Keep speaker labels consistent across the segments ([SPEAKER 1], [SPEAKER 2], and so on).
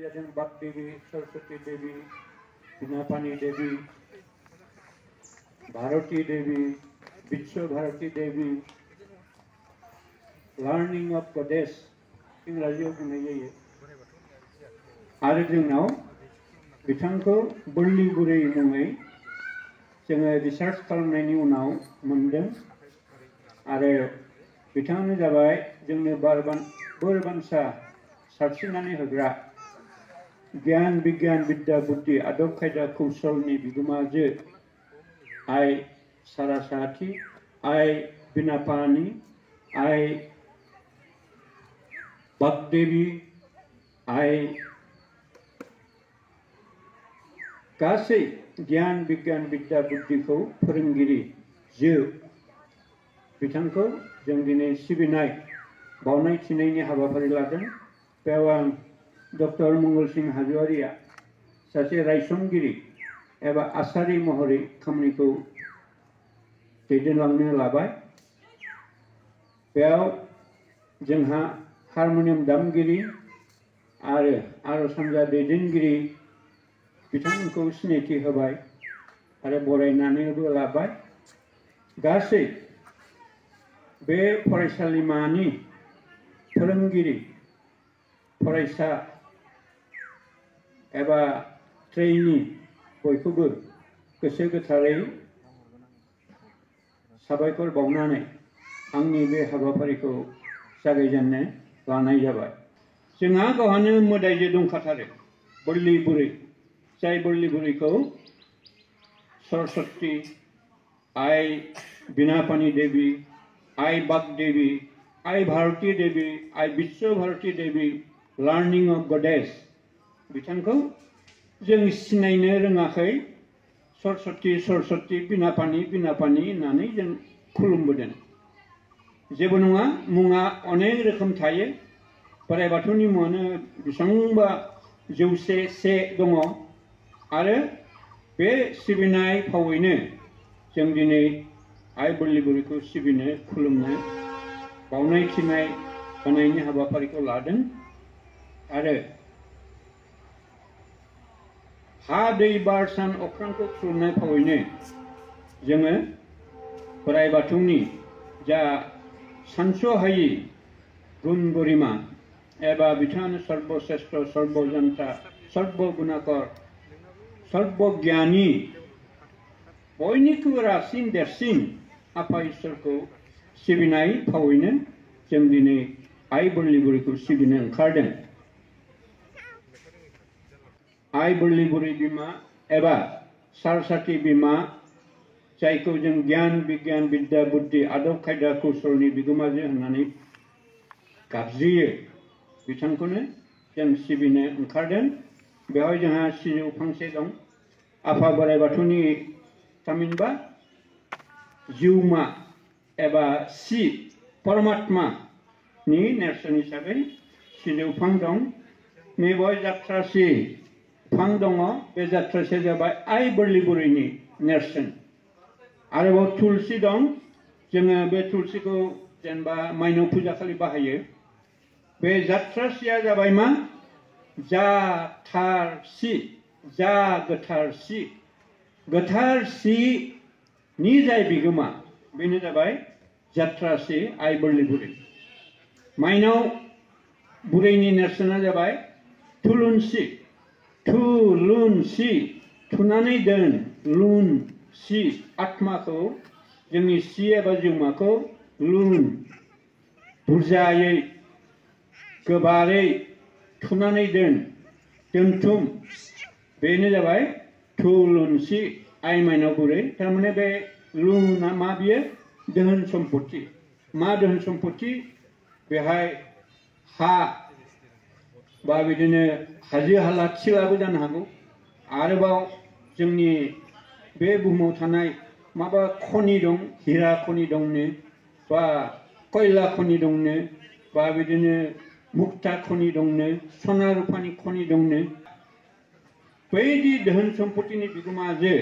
[SPEAKER 1] जादों बाग देवी, सरस्वती देवी, बिनापानी देवी, भारती देवी, विश्व भारती देवी, लर्निंग ऑफ गॉडेस इंग्राजियाव बुंनाय जायो। आरो जोंनाव बिथांखौ बोरलि बुरै मुङै जोङो रिसार्च खालामनायनि उनाव मोनदों आरो बिथाङानो जाबाय जोंनो बोर बान्सा सारस्रिनानै होग्रा ज्ञान विज्ञान विद्या बुद्धि आदब खायदा कौशलनि बिगोमाजो आइ सारासाथि, आइ बिनापानी, आइ बागदेवी, आइ गासै ज्ञान विज्ञान विद्या बुद्धिखौ फोरोंगिरि जो बिथांखौ जों दिनै सिबिनाय बावनाय थिनायनि हाबाफारि लादों। बेयाव आं डक्टर मंगल सिंह हाज'वारिया सासे रायसंगिरि एबा आसारि महरै खामानिखौ दैदेनलांनो लाबाय। बेयाव जोंहा हारमनियाम दामगिरि आरो आरज हानजा दैदेनगिरि बिथांमोनखौ सिनायथि होबाय आरो बरायनानैबो लाबाय। गासै बे फरायसालिमानि फोरोंगिरि फरायसा एबा ट्रेइनी बयखौबो गोसो गोथारै साबायखर बावनानै आंनि बे हाबाफारिखौ जागायजेननो लानाय जाबाय। जोंहा गावहानो मोदायजो दंखाथारो बोरलि बुरै, जाय बोरलि बुरैखौ सरस्वती, आइ बिनापानी देवी, आइ बाग देवी, आइ भारती देवी, आइ विश्व भारती देवी, लर्निंग ऑफ गॉडेस बिथांखौ जों सिनायनो रोङाखै। सरस्वती सरस्वती, बिनापानी बिनापानी होननानै जों खुलुमबोदों। जेबो नङा, मुङा अनेक रोखोम थायो। बोराइ बाथौनि मुङानो बेसेबांबा 100 दङ आरो बे सिबिनाय फावैनो जों दिनै आइ बोरलि बुरैखौ सिबिनो खुलुमनो बावनाय थिनाय होनायनि हाबाफारिखौ लादों। आरो हा दै बार सान अख्रांखौ खुलुमनाय फावैनो जोङो बोराइ बाथौनि जा सानस'हायि गुन गरिमा एबा बिथाङानो सर्बश्रेष्ठ सर्बजन्ता सर्बगुणाकर सर्बज्ञानी बयनिख्रुइबो रासिन देरसिन आफा इसोरखौ सिबिनाय फावैनो जों दिनै आइ बोरलि बुरैखौ सिबिनो ओंखारदों। आइ बोरलि बुरै बिमा एबा सारसाथि बिमा, जायखौ जों ज्ञान विज्ञान विद्या बुद्धि आदब खायदा कौशलनि बिगोमाजो होननानै गाबज्रियो, बिथांखौनो जों सिबिनो ओंखारदों। बेवहाय जोंहा सिजौ फांसे दं। आफा बोराइ बाथौनि थामहिनबा जिउमा एबा परमात्मानि नेरसोन हिसाबै सिजौ फां दं। नैबेवहाय जाथ्रासि फां दङ। बे जाथ्रासिया जाबाय आइ बोरलि बुरैनि नेरसोन। आरोबाव थुलसि दं। जोङो बे थुलसिखौ जेनेबा माइनाव फुजा खालि बाहायो। बे जाथ्रासिया जाबाय मा? जाथारसि, जा गोथार सि, गोथार सिनि जाय बिगोमा बेनो जाबाय जाथ्रासि आइ बोरलि बुरै। माइनाव बुरैनि नेरसोना जाबाय थुलुनसि, थुलुनसि थुनानै दोन, लुन सि आत्माखौ जोंनि सि एबा जिउमाखौ लुन बुरजायै गोबारै थुनानै दोनथुम, बेनो जाबाय थुलुनसि आइ माइनाव बुरै। थारमाने बे लुना मा? बियो दोहोन सम्पति। मा दोहोन सम्पति? बेहाय हा बा बिदिनो हाजो हाला थिलाबो जानो हागौ। आरोबाव जोंनि बे बुहुमाव थानाय माबा खनि दं, हिरा खनि दंनो, बा कयला खनि दंनो, बा बिदिनो मुक्ता खनि दंनो, सना रुफानि खनि दंनो। बैदि दोहोन सम्पतिनि बिगोमाजो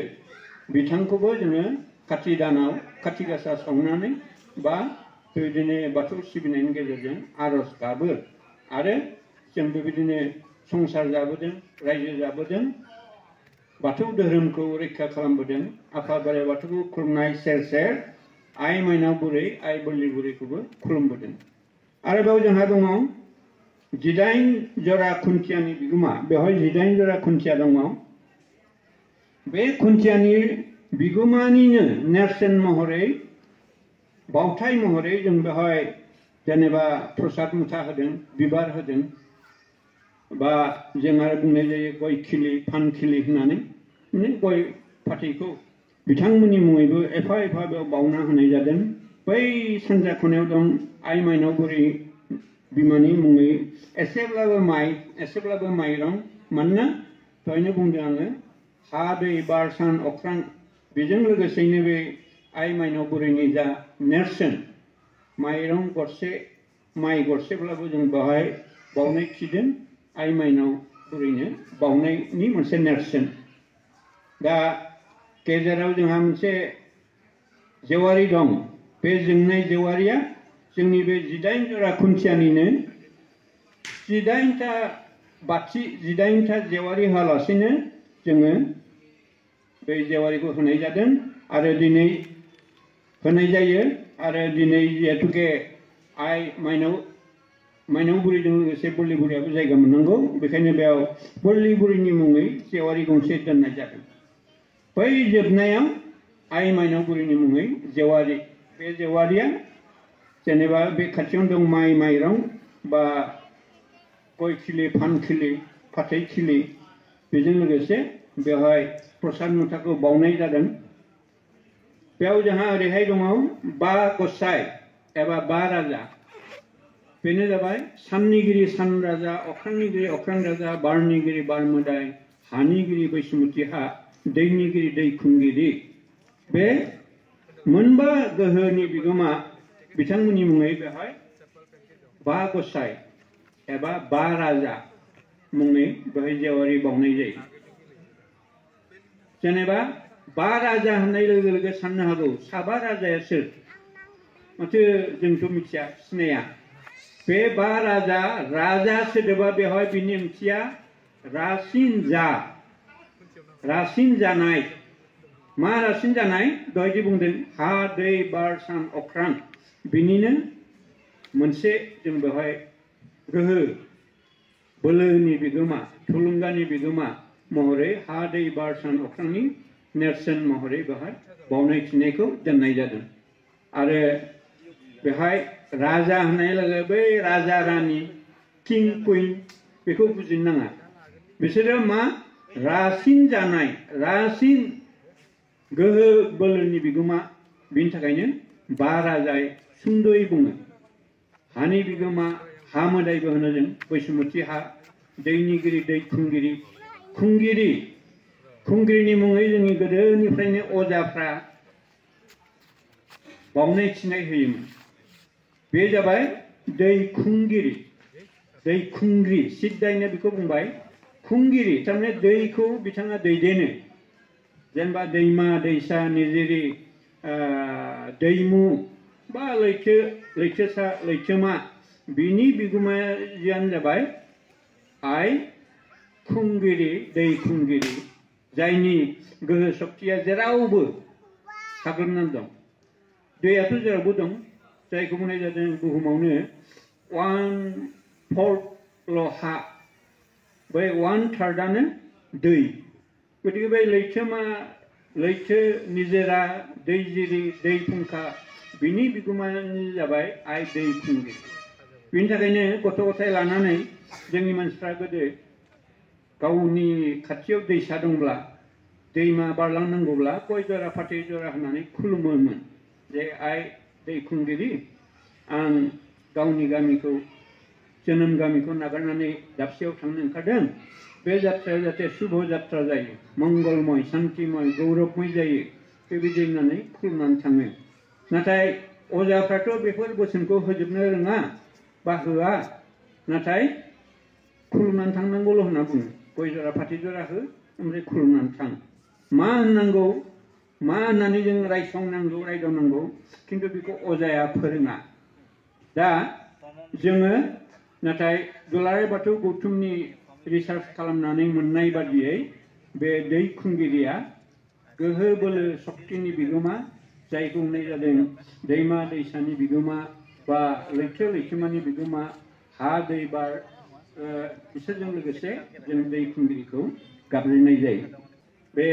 [SPEAKER 1] बिथांखौबो जोङो काति दानाव काति गासा सावनानै बा बेबायदिनो बाथौ सिबिनायनि गेजेरजों आरज गाबो आरो जों बेबायदिनो संसार जाबोदों रायजो जाबोदों बाथौ धोरोमखौ रैखा खालामबोदों आफा बोराइ बाथौखौ खुलुमनाय सेर सेर आइ माइनाव बुरै आइ बोरलि बुरैखौबो खुलुमबोदों आरोबाव जोंहा दङ 18 जरा खुन्थियानि बिगोमा बेवहाय 18 जरा खुन्थिया दङ बे खुन्थियानि बिगोमानिनो नेरसोन महरै बावथाय महरै जों बेवहाय जेनेबा प्रसाद मुथा होदों बिबार होदों बा जों आरो बुंनाय जायो गय खिलि फान खिलि होननानै गय फाथैखौ बिथांमोननि मुङैबो एफा एफा बेयाव बावना होनाय जादों बै सानजा खनायाव दं आइ माइनाव बुरै बिमानि मुङै एसेब्लाबो माइ एसेब्लाबो माइरं मानोना दहायनो बुंदों आङो हा दै बार सान अख्रां बेजों लोगोसेनो बे आइ माइनाव बुरैनि जा नेरसोन माइरं गरसे माइ गरसेब्लाबो जों बेवहाय बावनाय खिदों आइ माइनाव बुरैनो बावनायनि मोनसे नेरसोन दा गेजेराव जोंहा मोनसे जेवारि दं बे जोंनाय जेवारिया जोंनि बे 18 जरा खुन्थियानिनो 18टा बाथि 18टा जेवारि होआलासेनो जोङो बे जेवारिखौ होनाय जादों आरो दिनै होनाय जायो आरो दिनै जिहेतुके आइ माइनाव बुरैजों लोगोसे बोरलि बुरैयाबो जायगा मोननांगौ बेखायनो बेयाव बोरलि बुरैनि मुङै जेवारि गंसे दोननाय जादों बै जोबनायाव आइ माइनाव बुरैनि मुङै जेवारि बे जेवारिया जेनेबा बे खाथियावनो दं माइ माइरं बा गय खिलि फान खिलि फाथै खिलि बेजों लोगोसे बेवहाय प्रसाद मुथाखौ बावनाय जादों बेयाव जोंहा ओरैहाय दङ 5 गसाइ एबा 5 राजा बेनो जाबाय साननिगिरि सान राजा अख्रांनिगिरि अख्रां राजा बारनिगिरि बार मोदाय हानिगिरि बैसुमुथि हा दैनिगिरि दै खुंगिरि बे मोनबा गोहोनि बिगोमा बिथांमोननि मुङै बेवहाय 5 गसाइ एबा 5 राजा मुङै बेवहाय जेवारि बावनाय जायो जेनेबा 5 राजा होननाय लोगो लोगो साननो हागौ साबा राजाया सोर माथो जोंथ' मिथिया सिनाया बे 5 राजा सोदोबा बेवहाय बिनि ओंथिया रासिन जानाय मा रासिन जानाय दहाय जे बुंदों हा दै बार सान अख्रां बिनिनो मोनसे जों बेवहाय गोहो बोलोनि बिगोमा थुलुंगानि बिगोमा महरै हा दै बार सान अख्रांनि नेरसोन महरै बेवहाय बावनाय थिनायखौ दोननाय जादों आरो बेवहाय राजा होननाय लोगो बै राजा रानि किं कुइन बेखौ बुजिनो नाङा बिसोरो मा रासिन जानाय रासिन गोहो बोलोनि बिगोमा बिनि थाखायनो 5 राजा सुंद'यै बुङो हानि बिगोमा हा मोदायबो होनो जों बैसुमुथि हा दैनिगिरि दै खुंगिरिनि मुङै जोंनि गोदोनिफ्रायनो अजाफ्रा बावनाय थिनाय होयोमोन बे जाबाय दै खुंग्रि सिद्धायनो बेखौ बुंबाय खुंगिरि थारमाने दैखौ बिथाङा दैदेनो जेनेबा दैमा दैसा निजिरि दैमु बा लैथोसा लैथोमा बिनि बिगुमायानो जाबाय आइ खुंगिरि दै खुंगिरि जायनि गोहो सक्तिया जेरावबो साग्लोबनानै दं दैयाथ' जेरावबो दं जायखौ बुंनाय जादों बुहुमावनो 1/4 हा बै 1/3 दै गतिके बै लैथोमा लैथो निजोरा दैजिरि दै फुंखा बिनि बिगुमायानो जाबाय आइ दै खुंगिरि बिनि थाखायनो गथ' गथाय लानानै जोंनि मानसिफ्रा गोदो गावनि खाथियाव दैसा दंब्ला दैमा बारलांनांगौब्ला गय जरा फाथै जरा होनानै खुलुमोमोन जे आइ दै खुंगिरि आं गावनि गामिखौ जोनोम गामिखौ नागारनानै दाबसेयाव थांनो ओंखारदों बे जात्राया जाहाथे शुभ जात्रा जायो मंगलमय शान्तिमय गौरबमय जायो बेबायदि होननानै खुलुमनानै थाङो नाथाय अजाफ्राथ' बेफोर बोसोनखौ होजोबनो रोङा बा होआ नाथाय खुलुमनानै थांनांगौल' होनना बुङो गय जरा फाथै जरा हो ओमफ्राय खुलुमनानै थां मा होननांगौ मा होननानै जों रायसंनांगौ रायदावनांगौ खिन्थु बेखौ अजाया फोरोङा दा जोङो नाथाय दुलाराय बाथौ गौथुमनि रिसार्च खालामनानै मोननाय बादियै बे दै खुंगिरिया गोहो बोलो शक्तिनि बिगोमा जायखौ बुंनाय जादों दैमा दैसानि बिगोमा बा लैथो लैथोमानि बिगोमा हा दै बार बिसोरजों लोगोसे जों दै खुंगिरिखौ गाबज्रिनाय जायो। बे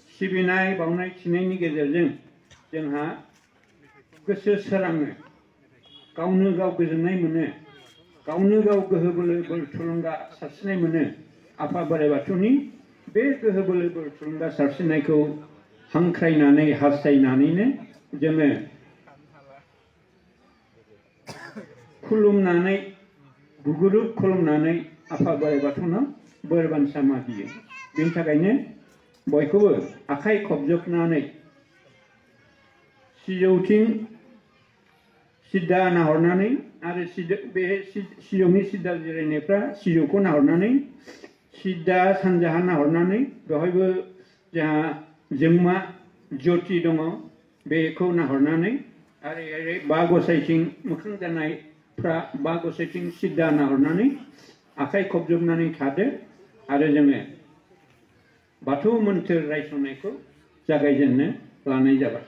[SPEAKER 1] सिबिनाय बावनाय थिनायनि गेजेरजों जोंहा गोसो सोराङो, गावनो गाव गोजोननाय मोनो, गावनो गाव गोहो बोलो थुलुंगा सारस्रिनाय मोनो। आफा बोराइ बाथौनि बे गोहो बोलो थुलुंगा सारस्रिनायखौ हांख्रायनानै हास्थायनानैनो जोङो खुलुमनानै गुगुरुब खुलुमनानै आफा बोराइ बाथौनाव बोर बान्सा मागियो। बेनि थाखायनो बयखौबो आखाइ खबजोबनानै सिजौथिं सिद्दा नाहरनानै आरो बे सिजौनि सिद्दा जिरायनायफ्रा सिजौखौ नाहरनानै सिद्दा सानजाहा नाहरनानै बेवहायबो जोंहा जोंमा ज्योति दङ, बेखौ नाहरनानै आरो ओरै बा गसाइथिं मोखां जानायफ्रा बा गसाइथिं सिद्दा नाहरनानै आखाइ खबजोबनानै थादो आरो जोङो बाथौ मोन्थोर रायसंनायखौ जागायजेननो लानाय जाबाय।